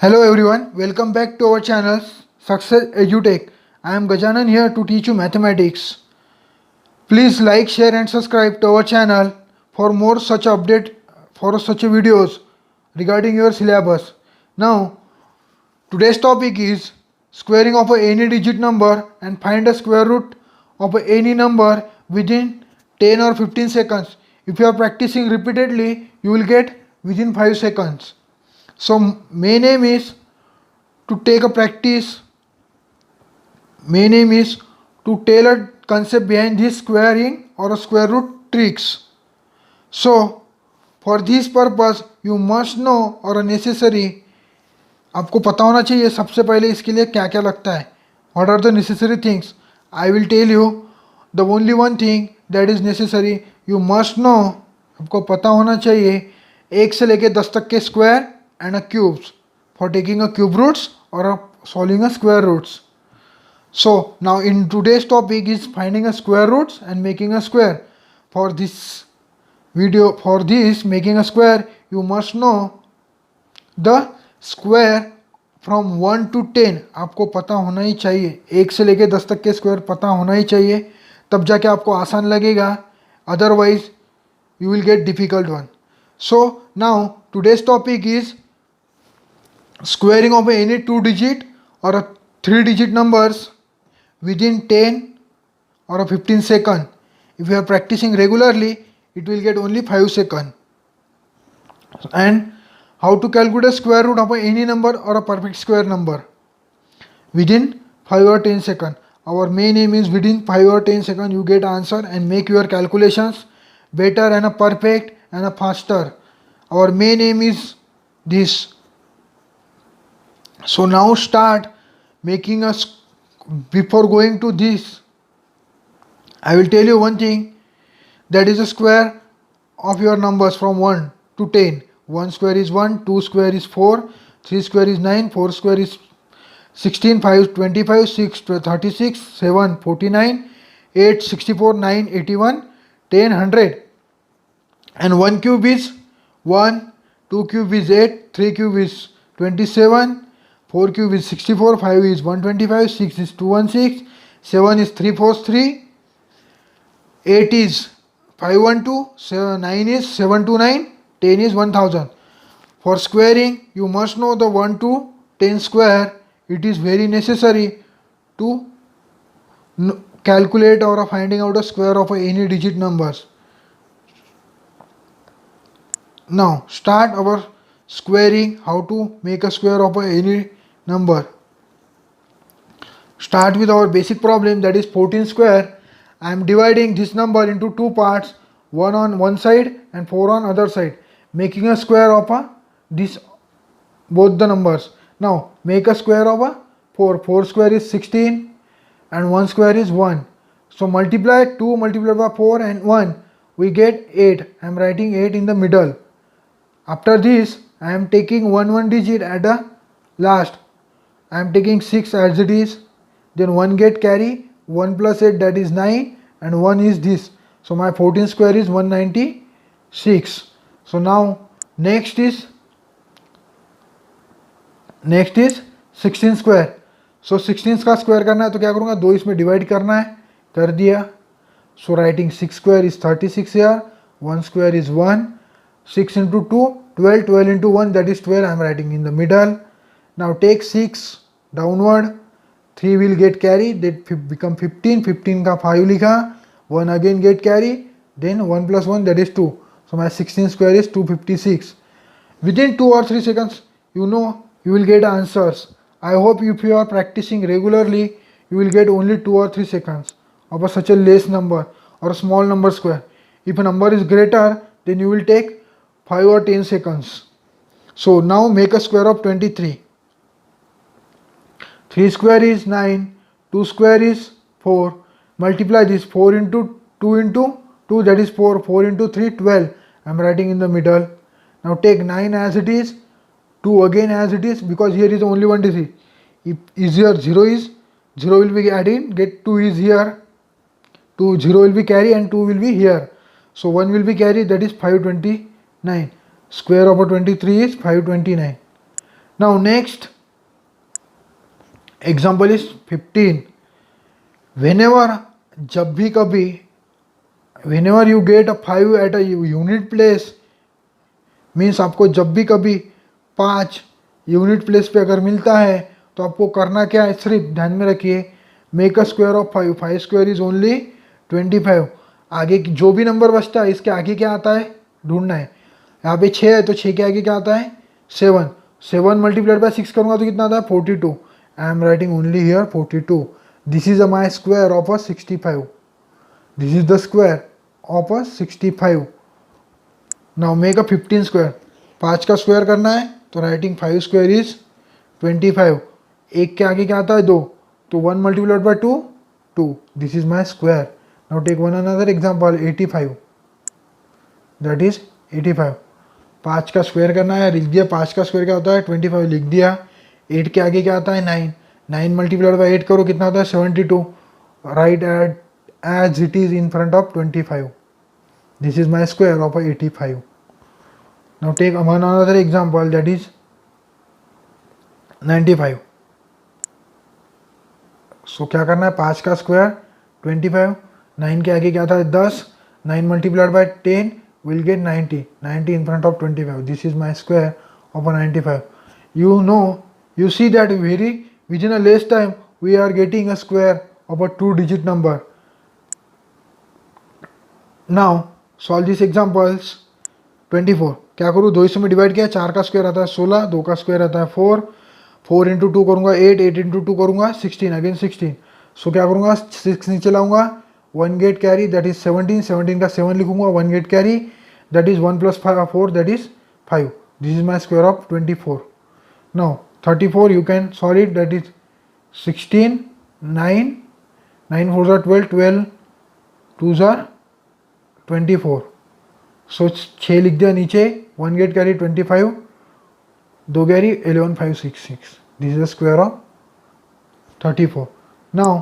Hello everyone, welcome back to our channel Success EduTech. I am Gajanan here to teach you mathematics. Please like, share and subscribe to our channel for more such update for such videos regarding your syllabus. Now, today's topic is squaring of any digit number and find a square root of any number within 10 or 15 seconds. If you are practicing repeatedly, you will get within 5 seconds. So main aim is to take a practice. Main aim is to tell a concept behind this squaring or a square root tricks. So for this purpose you must know or necessary, आपको पता होना चाहिए सबसे पहले इसके लिए क्या क्या लगता है. What are the necessary things? I will tell you. The only one thing that is necessary, you must know, आपको पता होना चाहिए 1 से लेके 10 तक के square and a cubes for taking a cube roots or solving a square roots. So now in today's topic is finding a square roots and making a square. For this video, for this making a square, you must know the square from 1 to 10. आपको पता होना ही चाहिए, 1 से लेके 10 तक के square पता होना ही चाहिए, तब जाके आपको आसान लगेगा. Otherwise you will get difficult one. So now today's topic is squaring of any 2 digit or a 3 digit numbers within 10 or a 15 second. If you are practicing regularly, it will get only 5 second. And how to calculate a square root of any number or a perfect square number within 5 or 10 second. Our main aim is within 5 or 10 second you get answer and make your calculations better and a perfect and a faster. Our main aim is this. So now start making us. Before going to this, I will tell you one thing, that is a square of your numbers from 1 to 10. 1 square is 1, 2 square is 4, 3 square is 9, 4 square is 16, 5 25, 6 36, 7 49, 8 64, 9 81, 10 100. And 1 cube is 1, 2 cube is 8, 3 cube is 27, 4 cube is 64, 5 is 125, 6 is 216, 7 is 343, 8 is 512, 9 is 729, 10 is 1000. For squaring, you must know the 1 to 10 square. It is very necessary to calculate or finding out a square of any digit numbers. Now start our squaring, how to make a square of any number. Start with our basic problem, that is 14 square. I am dividing this number into two parts, 1 on one side and 4 on other side, making a square of this both the numbers. Now make a square of 4. 4 square is 16 and 1 square is 1. So multiply 2 multiplied by 4 and 1, we get 8. I am writing 8 in the middle. After this I am taking one digit at the last. I am taking 6 as it is, then 1 get carry, 1 plus 8 that is 9 and 1 is this. So my 14 square is 196. So now next is 16 square. So 16 का square करना है तो क्या करूँगा, 2 इसमें divide करना है, कर दिया. So writing 6 square is 36 here, 1 square is 1, 6 into 2 12, 12 into 1 that is 12. I am writing in the middle. Now take 6 downward, 3 will get carry, that become 15, 15 का 5 लिखा, 1 again get carry, then 1 plus 1 that is 2. So my 16 square is 256. Within 2 or 3 seconds you know you will get answers. I hope if you are practicing regularly you will get only 2 or 3 seconds of such a less number or a small number square. If a number is greater then you will take 5 or 10 seconds. So now make a square of 23. 3 square is 9, 2 square is 4. Multiply this, 4 into 2 into 2 that is 4, 4 into 3 12. I am writing in the middle. Now take 9 as it is, 2 again as it is, because here is only one digit. If is here 0 is, 0 will be added, get 2 is here, 2 0 will be carry and 2 will be here. So 1 will be carry, that is 529. Square of 23 is 529. Now next example is 15. Whenever, जब भी कभी, whenever you get a 5 at a unit place, means आपको जब भी कभी 5 unit place पे अगर मिलता है तो आपको करना क्या है, सिर्फ ध्यान में रखिए, make a square of 5. 5 square is only 25. आगे जो भी नंबर बचता है इसके आगे क्या आता है ढूंढना है. यहाँ पे 6 है तो 6 के आगे क्या आता है 7. 7 मल्टीप्लाइड बाय 6 करूँगा तो कितना आता है 42. आई am writing only here 42. This is a my square of a 65. This is the square of a 65. Now make a 15 square. 5 का स्क्वायर करना है तो राइटिंग 5 स्क्वायर इज 25. एक के आगे क्या आता है 2, तो 1 multiplied by 2 2. This is my square. Now take one another example 85. That is 85. 5 का स्क्वायर करना है, लिख दिया. 5 का स्क्वायर क्या होता है 25 लिख दिया. 8 के आगे क्या आता है 9. 9 मल्टीप्लाइड बाय 8 करो कितना होता है 72. Write it as it is in front of 25. This is my square of 85. Now take one another example that is 95. So क्या करना है 5 का स्क्वायर 25. 9 के आगे क्या था 10. 9 multiplied by 10 will get 90. 90 in front of 25. This is my square of a 95. You know, you see that very within a less time we are getting a square of a 2-digit number. Now solve these examples. 24 क्या करूँ 2 में divide किया. 4 का square आता है 16. 2 का square आता है 4. 4 इंटू 2 करूँगा 8. 8 इंटू 2 करूँगा 16. अगेन 16. सो क्या करूँगा 6 नीचे लाऊंगा. 1 गेट कैरी दैट इज 17. 17 का 7 लिखूंगा. 1 gate carry that is 1 plus 4 that is 5. This is my square of 24. Now 34 you can solve it, that is 16. 9 9 4s are 12. 12 2s are 24. So 6 लिख दिया नीचे. 1 get carry 25. 2 carry 11 5 6 6. This is the square of 34. Now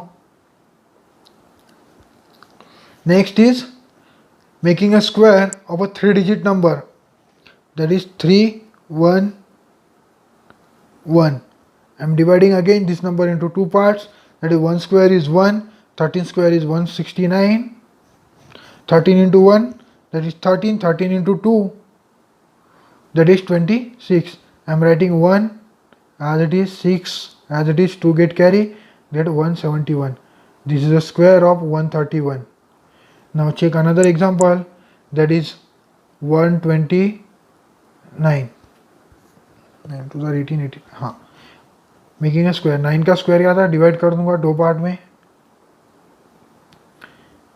next is making a square of a 3-digit number, that is 3 1 1. I am dividing again this number into 2 parts, that is 1 square is 1. 13 square is 169. 13 into 1 that is 13. 13 into 2 that is 26. I am writing 1 as it is, 6 as it is, 2 get carry, get 171. This is the square of 131. Now check another example, that is 129. 9 2 18 18. हाँ, making a square. 9 का square क्या था divide कर दूंगा 2 part में.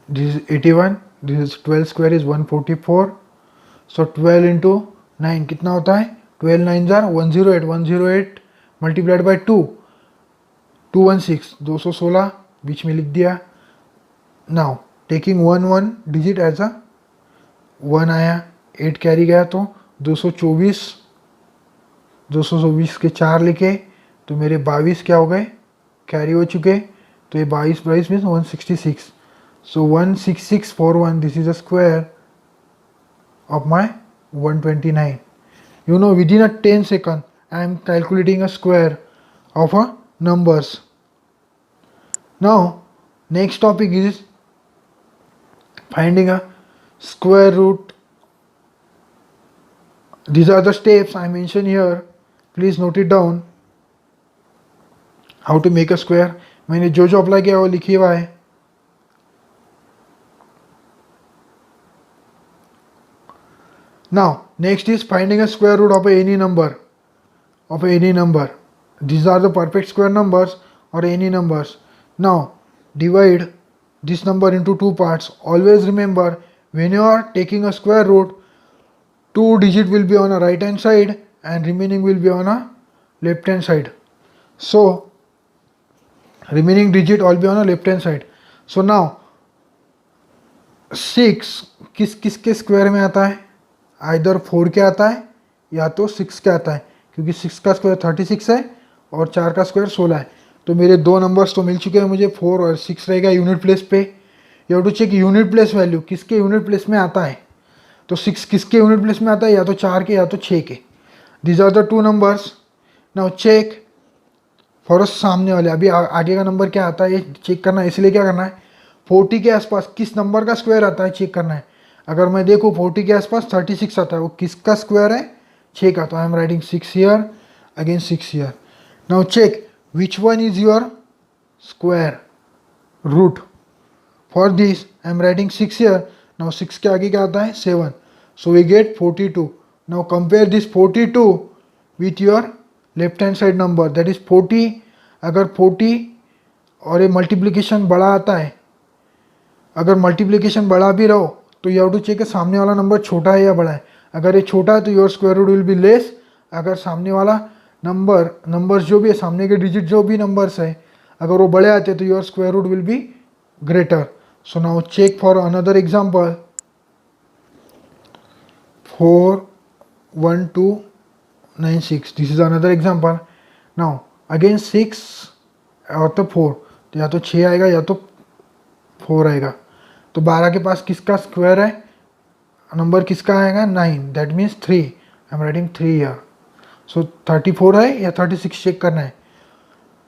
This is 81. This is 12 square is 144. So 12 into 9 कितना होता है 12 9 जार 108. 108 multiplied by 2 216. 216 बीच में लिख दिया. Now taking 1 digit as a 1 आया. 8 कैरी गया तो 224. 224 के 4 लिखे तो मेरे 22 क्या हो गए कैरी हो चुके. तो ये 22 22 means 166. So 16641. This is a square of my 129. You know, within a 10 seconds I am calculating a square of a numbers. Now next topic is finding a square root. These are the steps I mentioned here. Please note it down. How to make a square. मैंने जो apply किया वो लिखी हुआ है. Now next is finding a square root of any number. Of any number. These are the perfect square numbers or any numbers. Now divide this number into 2 parts. Always remember, when you are taking a square root, 2 digit will be on a right hand side and remaining will be on a left hand side. So remaining digit all be on a left hand side. So now 6 किसके square में आता है. Either 4 के आता है या तो 6 के आता है, क्योंकि 6 का स्क्वायर 36 है और 4 का स्क्वायर 16 है. तो मेरे 2 नंबर्स तो मिल चुके हैं मुझे. 4 और 6 रहेगा यूनिट प्लेस पे. You have to check unit place value किसके यूनिट प्लेस में आता है. तो 6 किसके यूनिट प्लेस में आता है, या तो 4 के या तो 6 के. These are the 2 numbers now check for सामने वाले, अभी आगे का नंबर क्या आता है ये चेक करना है, इसलिए क्या करना है 40 के आसपास किस नंबर का स्क्वायर आता है चेक करना है। अगर मैं देखूँ 40 के आसपास 36 आता है, वो किसका स्क्वायर है 6 का, तो I am writing 6 here, again 6 here. Now check which one is your square root, for this I am writing 6 here. Now 6 के आगे क्या आता है 7, so we get 42। Now compare this 42 with your left hand side number that is 40। अगर 40 और ये multiplication बड़ा आता है, अगर मल्टीप्लिकेशन बड़ा भी रहो तो यू हैव टू चेक सामने वाला नंबर छोटा है या बड़ा है। अगर ये छोटा है तो your square root will be less, अगर सामने वाला नंबर्स जो भी है, सामने के डिजिट जो भी नंबर्स है, अगर वो बड़े आते हैं तो your square root will be greater. So now check for another example 41296, this is another example. Now again 6 और तो 4, तो या तो 6 आएगा या तो 4 आएगा। तो 12 के पास किसका स्क्वायर है, नंबर किसका आएगा 9, that means 3, I am writing 3 year. So 34 है या 36 चेक करना है।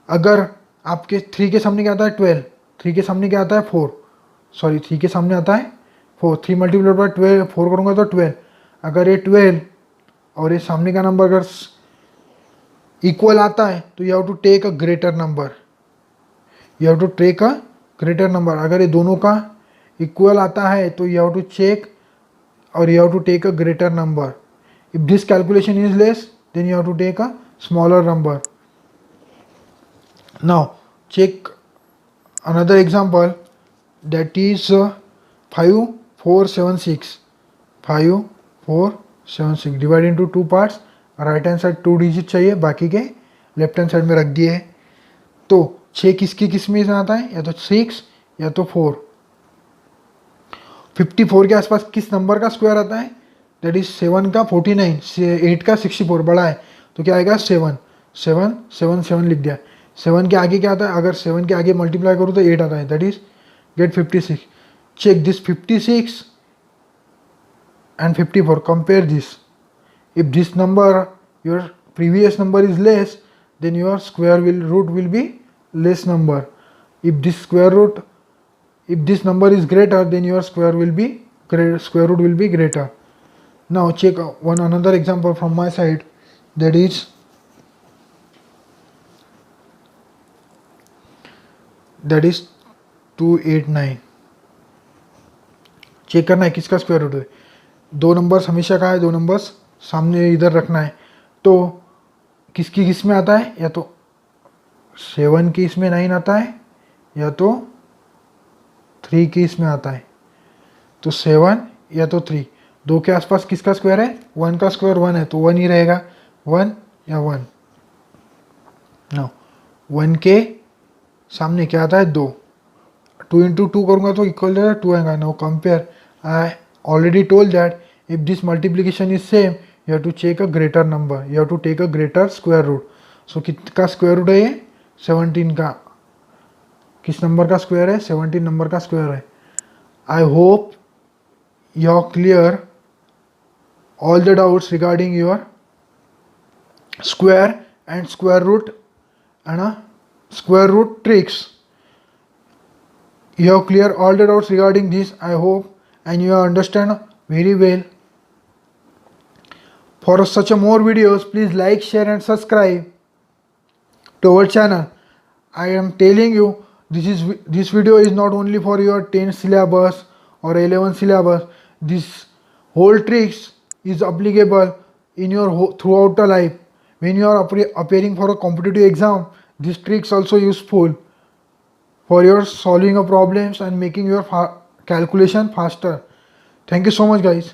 अगर आपके 3 के सामने क्या आता है 12, 3 के सामने क्या आता है 4, सॉरी 3 के सामने आता है 4, 3 मल्टीप्लाई बाय 12 4 करूँगा तो 12। अगर ये 12 और ये सामने का नंबर अगर इक्वल आता है तो you have to take a greater number, you have to take a greater number. अगर ये दोनों का इक्वल आता है तो यू हैव टू चेक और you have to take a greater number. If this calculation is less, then you have to take a smaller number. Now check another example, that is 5476, 5476 divided into two parts, right hand side 2 digit चाहिए, बाकी के left hand side में रख दिए। तो 6 किसकी किस में आता है, या तो 6 या तो 4। 54 के आसपास किस नंबर का स्क्वायर आता है, दैट इज 7 का 49, 8 का 64 बड़ा है, तो क्या आएगा 7 7 7 7 लिख दिया। 7 के आगे क्या आता है, अगर 7 के आगे मल्टीप्लाई करूँ तो 8 आता है, दैट इज गेट 56। चेक दिस 56 and 54, compare this. If this number, your previous number is less, then your square root will be less number. If this number is greater, then your square root will be greater. Now check another example from my side, that is 289। Check करना है किसका square root है। 2 numbers हमेशा का है, 2 numbers सामने इधर रखना है। तो किसकी किस में आता है, या तो 7 की इसमें 9 आता है, या तो 3 की इसमें आता है। तो 7 या तो 3, 2 के आसपास किसका स्क्वायर है, 1 का स्क्वायर 1 है, तो 1 ही रहेगा, 1 या 1। नो 1 के सामने क्या आता है 2, 2 इंटू 2 करूँगा तो इक्वल 2 आएगा। No compare, I already told that if this multiplication is same, you have to check a greater number, you have to take a greater square root. So किसका स्क्वायर रूट है ये 17 का, किस number का square है 17 number का square है। I hope you are clear all the doubts regarding your square and square root and square root tricks. You have clear all the doubts regarding this, I hope, and you understand very well. For such a more videos, please like, share and subscribe to our channel. I am telling you, this video is not only for your 10th syllabus or 11th syllabus. This whole tricks is applicable in your throughout the life. When you are appearing for a competitive exam, this tricks also useful for your solving of problems and making your calculation faster. Thank you so much, guys.